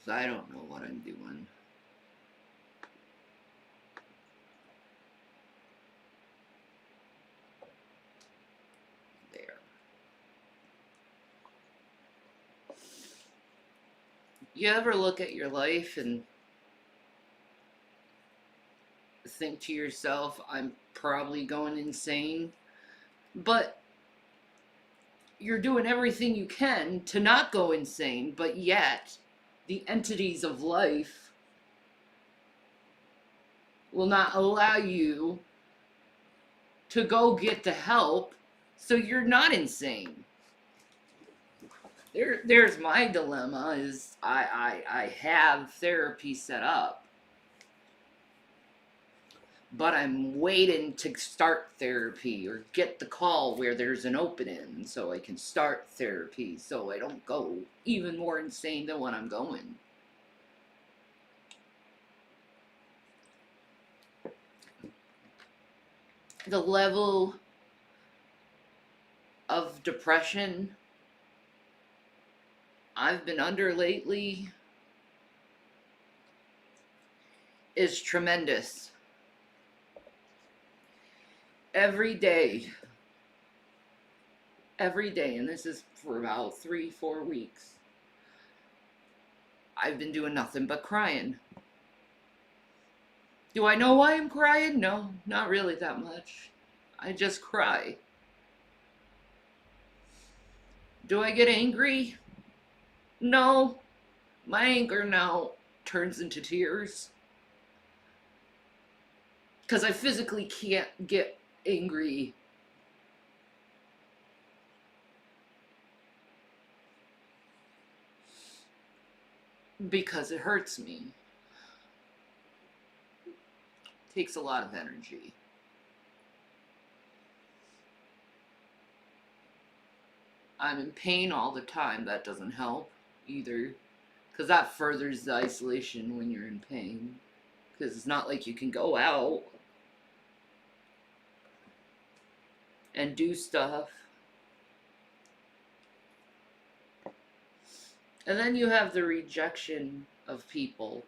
'cause I don't know what I'm doing. There. You ever look at your life and think to yourself, I'm probably going insane, but you're doing everything you can to not go insane, but yet the entities of life will not allow you to go get the help, so you're not insane. There's my dilemma. Is I have therapy set up, but I'm waiting to start therapy or get the call where there's an opening so I can start therapy so I don't go even more insane than when I'm going. The level of depression I've been under lately is tremendous. Every day, and this is for about 3-4 weeks, I've been doing nothing but crying. Do I know why I'm crying? No, not really that much. I just cry. Do I get angry? No. My anger now turns into tears. Because I physically can't get angry. Because it hurts me. It takes a lot of energy. I'm in pain all the time. That doesn't help either. Because that furthers the isolation when you're in pain. Because it's not like you can go out and do stuff. And then you have the rejection of people.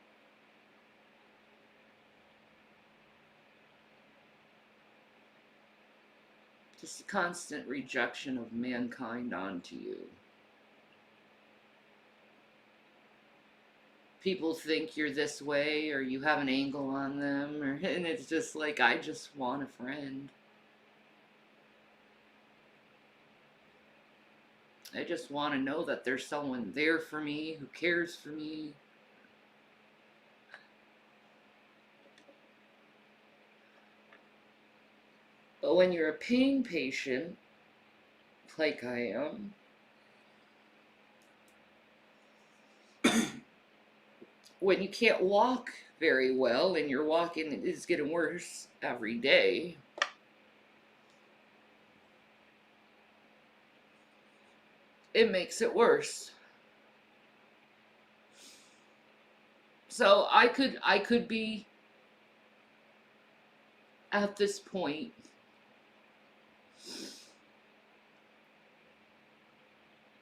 Just constant rejection of mankind onto you. People think you're this way, or you have an angle on them, and it's just like, I just want a friend. I just want to know that there's someone there for me, who cares for me. But when you're a pain patient, like I am, when you can't walk very well and your walking is getting worse every day, it makes it worse. So I could be at this point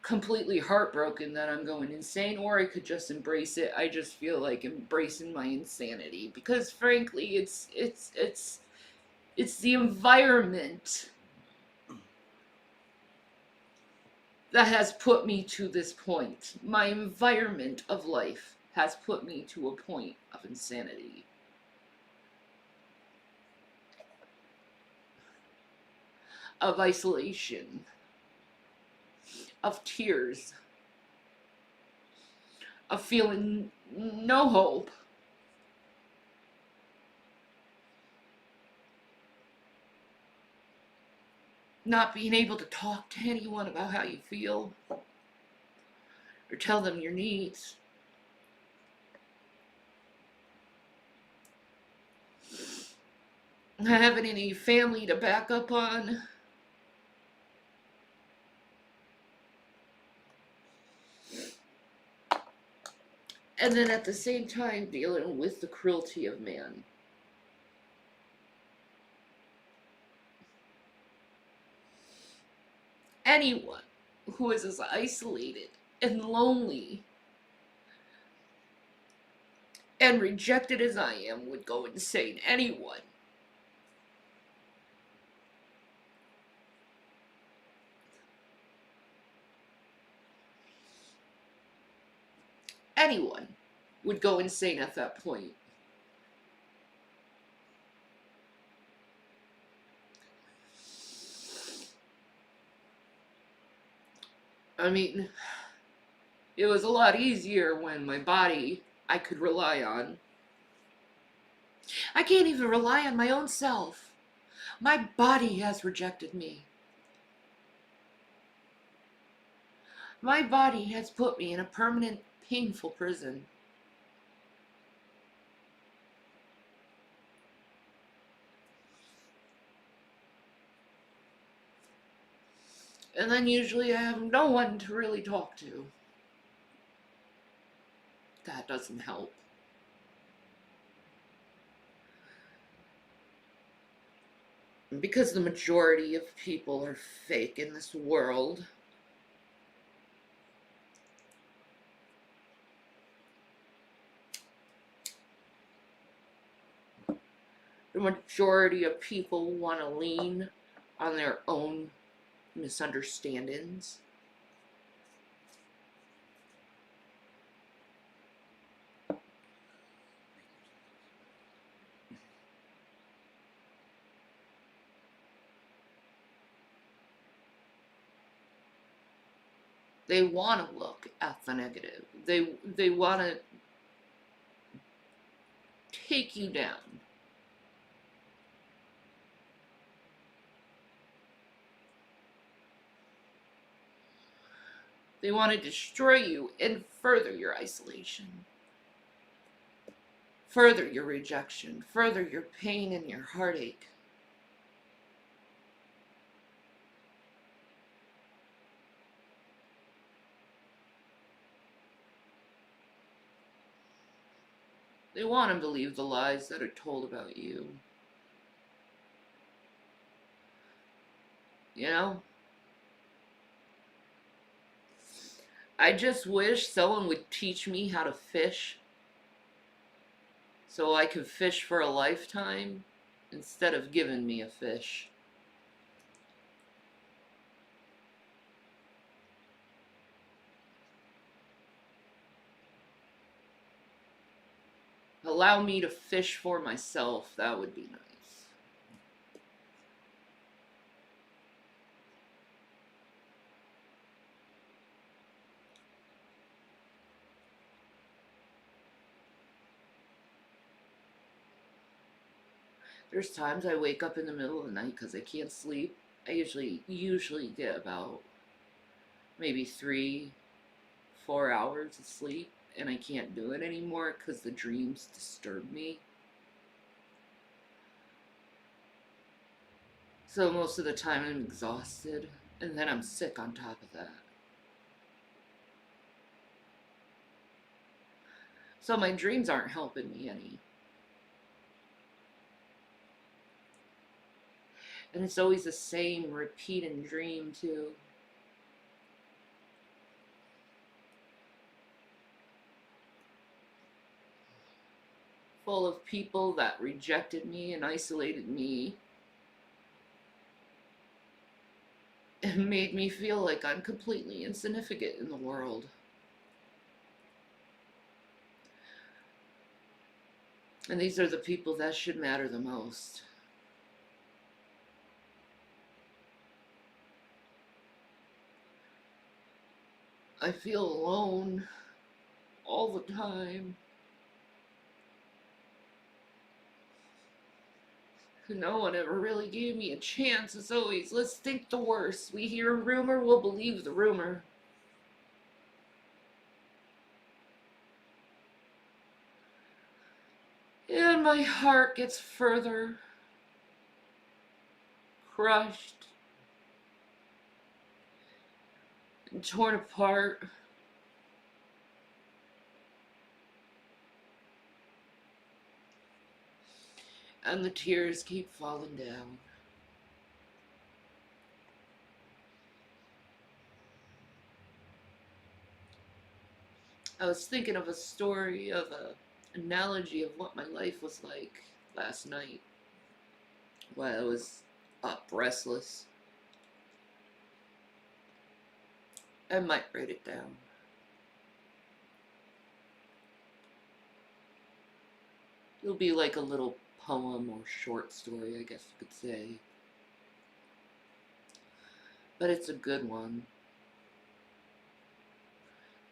completely heartbroken that I'm going insane, or I could just embrace it. I just feel like embracing my insanity because frankly it's the environment that has put me to this point. My environment of life has put me to a point of insanity. Of isolation. Of tears. Of feeling no hope. Not being able to talk to anyone about how you feel. Or tell them your needs. Not having any family to back up on. And then at the same time dealing with the cruelty of man. Anyone who is as isolated and lonely And rejected as I am, would go insane. Anyone would go insane at that point. I mean, it was a lot easier when my body I could rely on. I can't even rely on my own self. My body has rejected me. My body has put me in a permanent, painful prison. And then usually I have no one to really talk to. That doesn't help. Because the majority of people are fake in this world, the majority of people want to lean on their own misunderstandings. They want to look at the negative. They want to take you down. They want to destroy you and further your isolation, further your rejection, further your pain and your heartache. They want to believe the lies that are told about you. You know? I just wish someone would teach me how to fish so I could fish for a lifetime instead of giving me a fish. Allow me to fish for myself. That would be nice. There's times I wake up in the middle of the night because I can't sleep. I usually get about maybe 3-4 hours of sleep, and I can't do it anymore because the dreams disturb me. So most of the time I'm exhausted, and then I'm sick on top of that. So my dreams aren't helping me any. And it's always the same repeating dream, too. Full of people that rejected me and isolated me and made me feel like I'm completely insignificant in the world. And these are the people that should matter the most. I feel alone all the time. No one ever really gave me a chance. It's always, let's think the worst. We hear a rumor, we'll believe the rumor. And my heart gets further crushed and torn apart. And the tears keep falling down. I was thinking of a story of a analogy of what my life was like last night while I was up restless. I might write it down. It'll be like a little poem or short story, I guess you could say. But it's a good one.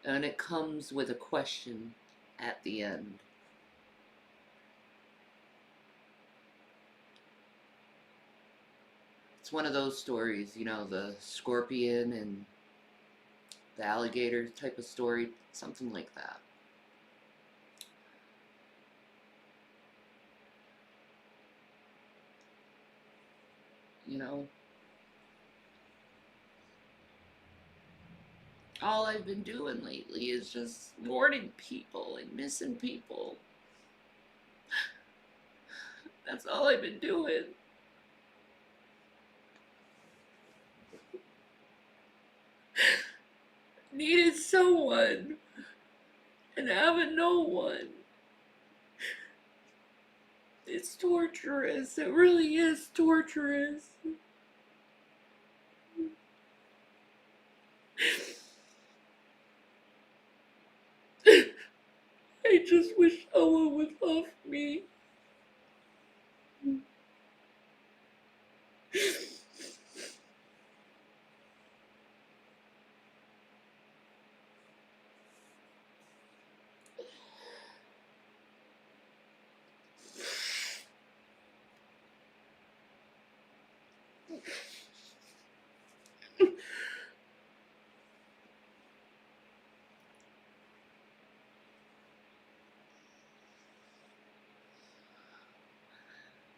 And it comes with a question at the end. It's one of those stories, you know, the scorpion and the alligator type of story, something like that. You know, all I've been doing lately is just warning people and missing people. That's all I've been doing. Needed someone and having no one. It's torturous. It really is torturous. I just wish someone would love me.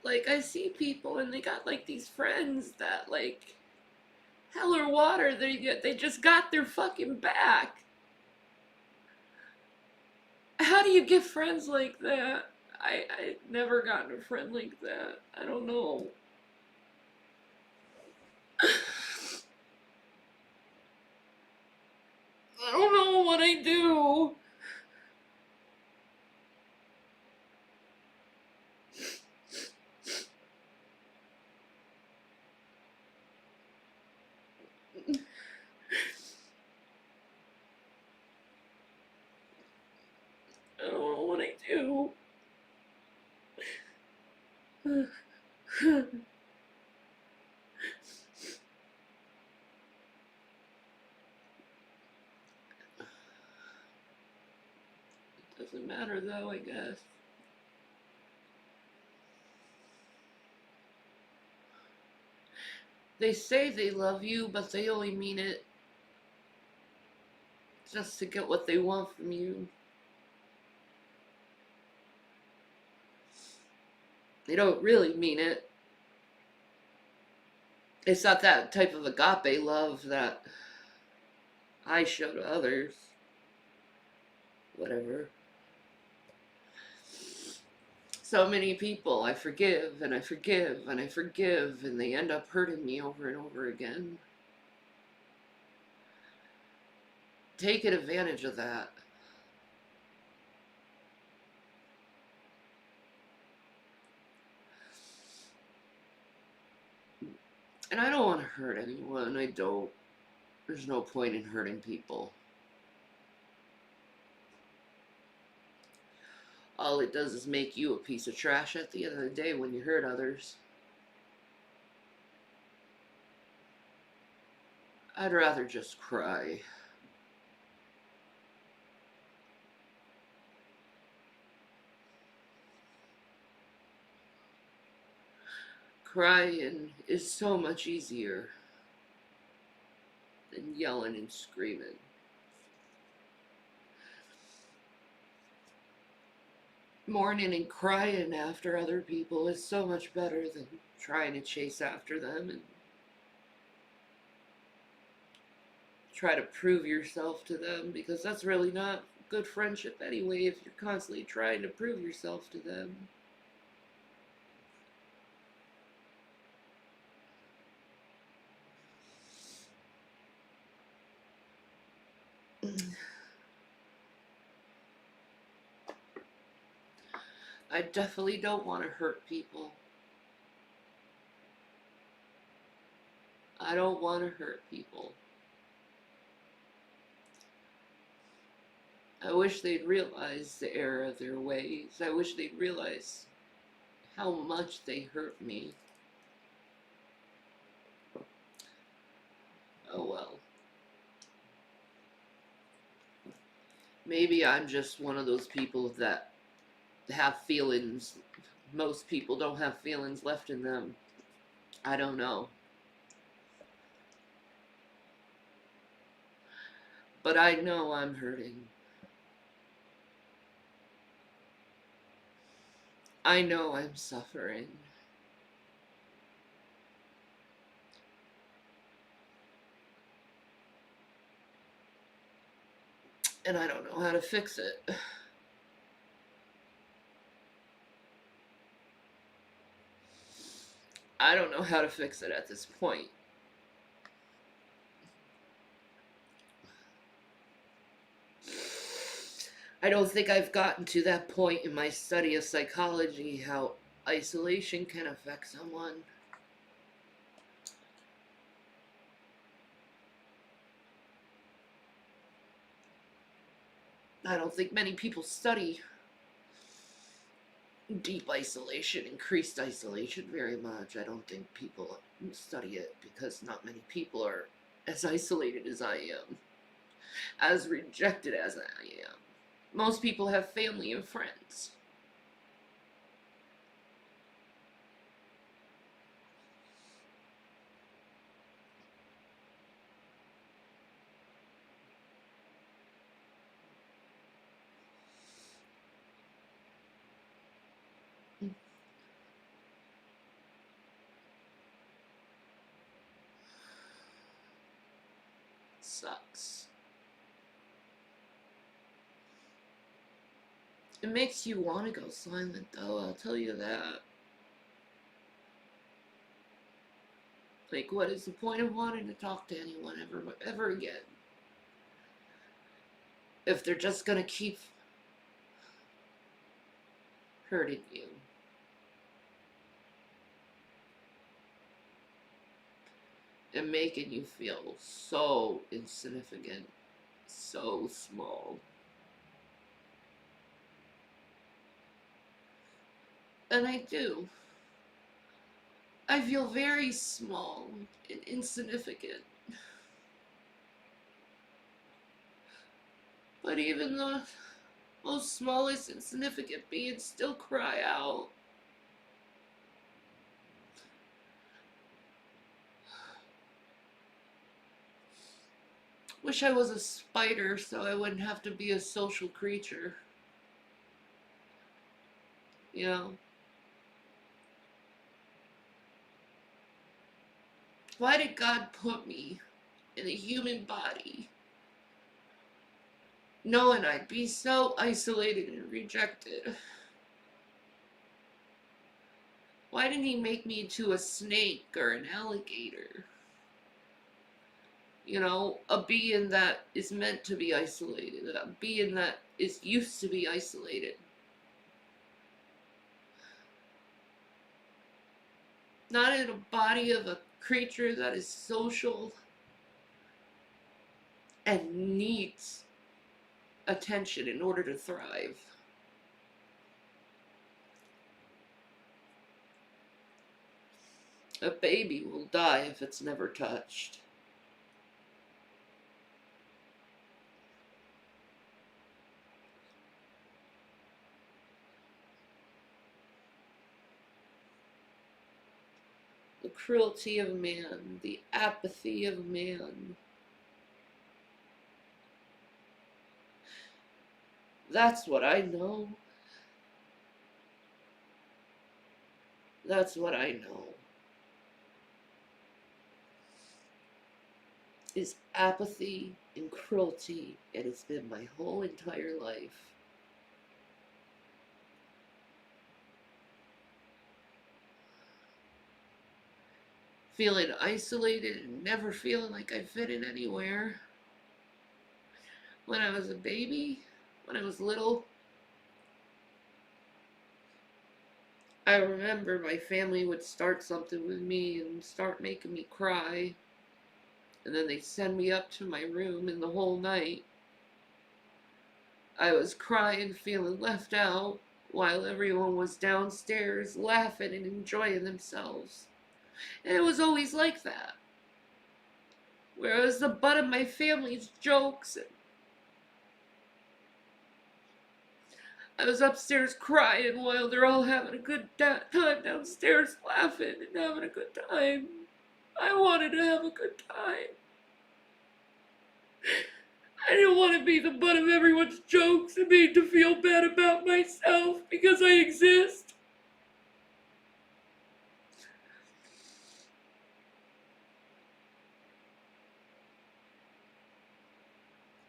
Like, I see people and they got like these friends that, like, hell or water, they just got their fucking back. How do you get friends like that? I never gotten a friend like that. I don't know. I don't know what I do. I don't know what I do. It doesn't matter though, I guess. They say they love you, but they only mean it just to get what they want from you. They don't really mean it. It's not that type of agape love that I show to others. Whatever. So many people I forgive and I forgive and I forgive, and they end up hurting me over and over again. Taking advantage of that. And I don't want to hurt anyone. I don't. There's no point in hurting people. All it does is make you a piece of trash at the end of the day when you hurt others. I'd rather just cry. Crying is so much easier than yelling and screaming. Mourning and crying after other people is so much better than trying to chase after them and try to prove yourself to them, because that's really not good friendship anyway if you're constantly trying to prove yourself to them. I definitely don't want to hurt people. I don't want to hurt people. I wish they'd realize the error of their ways. I wish they'd realize how much they hurt me. Oh well. Maybe I'm just one of those people that have feelings. Most people don't have feelings left in them. I don't know. But I know I'm hurting. I know I'm suffering. And I don't know how to fix it. I don't know how to fix it at this point. I don't think I've gotten to that point in my study of psychology how isolation can affect someone. I don't think many people study deep isolation, increased isolation very much. I don't think people study it because not many people are as isolated as I am, as rejected as I am. Most people have family and friends. Sucks. It makes you want to go silent, though, I'll tell you that. Like, what is the point of wanting to talk to anyone ever again? If they're just gonna keep hurting you. And making you feel so insignificant, so small. And I do. I feel very small and insignificant. But even the most smallest insignificant beings still cry out. Wish I was a spider so I wouldn't have to be a social creature. You know? Why did God put me in a human body knowing I'd be so isolated and rejected? Why didn't he make me into a snake or an alligator? You know, a being that is meant to be isolated, a being that is used to be isolated. Not in a body of a creature that is social and needs attention in order to thrive. A baby will die if it's never touched. The cruelty of man, the apathy of man. That's what I know. That's what I know. Is apathy and cruelty, and it's been my whole entire life. Feeling isolated and never feeling like I fit in anywhere. When I was a baby, when I was little, I remember my family would start something with me and start making me cry, and then they'd send me up to my room, and the whole night I was crying, feeling left out, while everyone was downstairs laughing and enjoying themselves. And it was always like that, where I was the butt of my family's jokes, and I was upstairs crying while they're all having a good time downstairs laughing and having a good time. I wanted to have a good time. I didn't want to be the butt of everyone's jokes and made to feel bad about myself because I exist.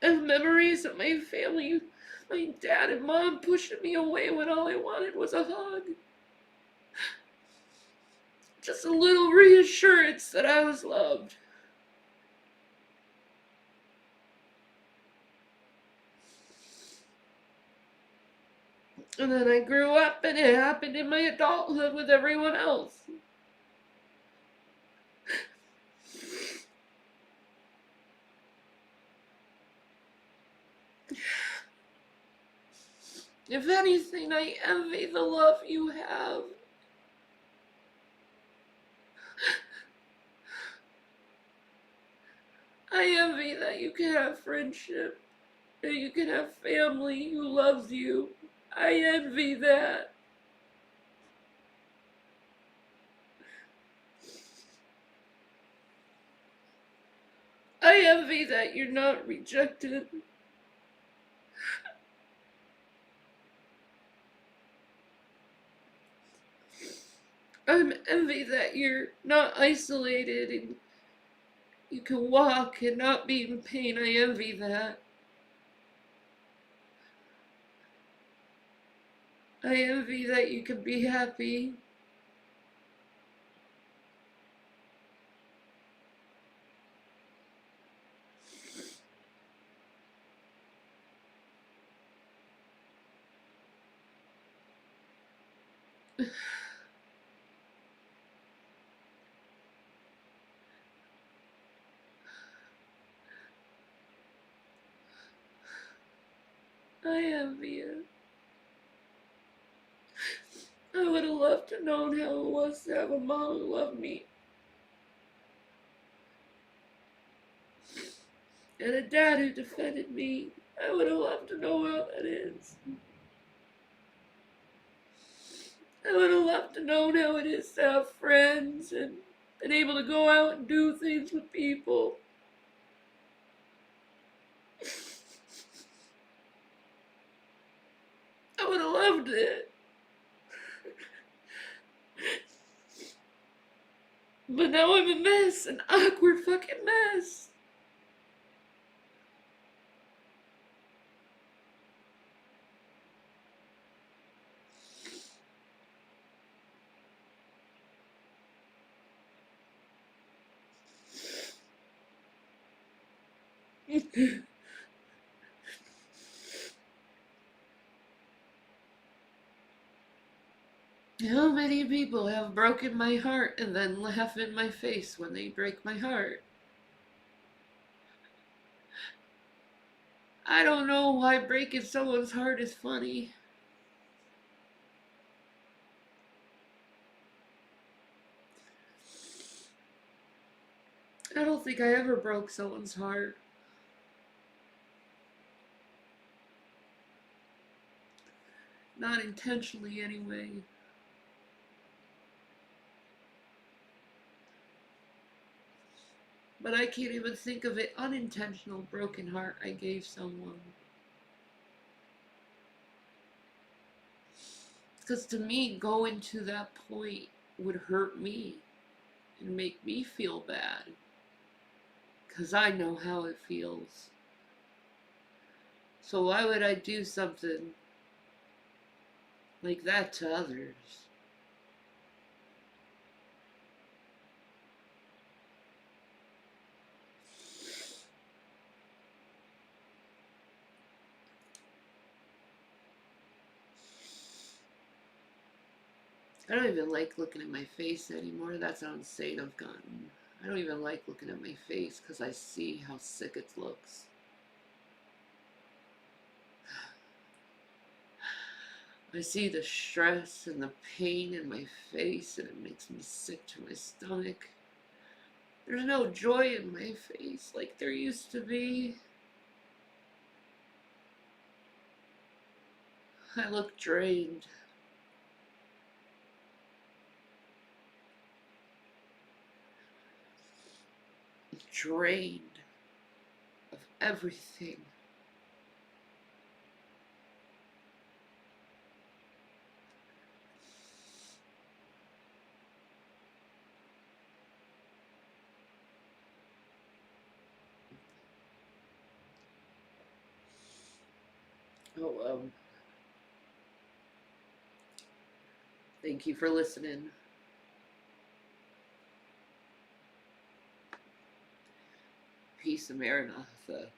I have memories of my family, my dad and mom pushing me away when all I wanted was a hug. Just a little reassurance that I was loved. And then I grew up and it happened in my adulthood with everyone else. If anything, I envy the love you have. I envy that you can have friendship, that you can have family who loves you. I envy that. I envy that you're not rejected. I envy that you're not isolated and you can walk and not be in pain. I envy that. I envy that you can be happy. I envy it. I would have loved to know how it was to have a mom who loved me and a dad who defended me. I would have loved to know how that is. I would have loved to know how it is to have friends and been able to go out and do things with people. I would have loved it. But now I'm a mess, an awkward fucking mess. How many people have broken my heart and then laugh in my face when they break my heart? I don't know why breaking someone's heart is funny. I don't think I ever broke someone's heart. Not intentionally, anyway. But I can't even think of an unintentional broken heart I gave someone. Because to me, going to that point would hurt me and make me feel bad. Because I know how it feels. So why would I do something like that to others? I don't even like looking at my face anymore. That's how insane I've gotten. I don't even like looking at my face because I see how sick it looks. I see the stress and the pain in my face, and it makes me sick to my stomach. There's no joy in my face like there used to be. I look drained. Drained of everything. Oh, thank you for listening. Peace and Maranatha.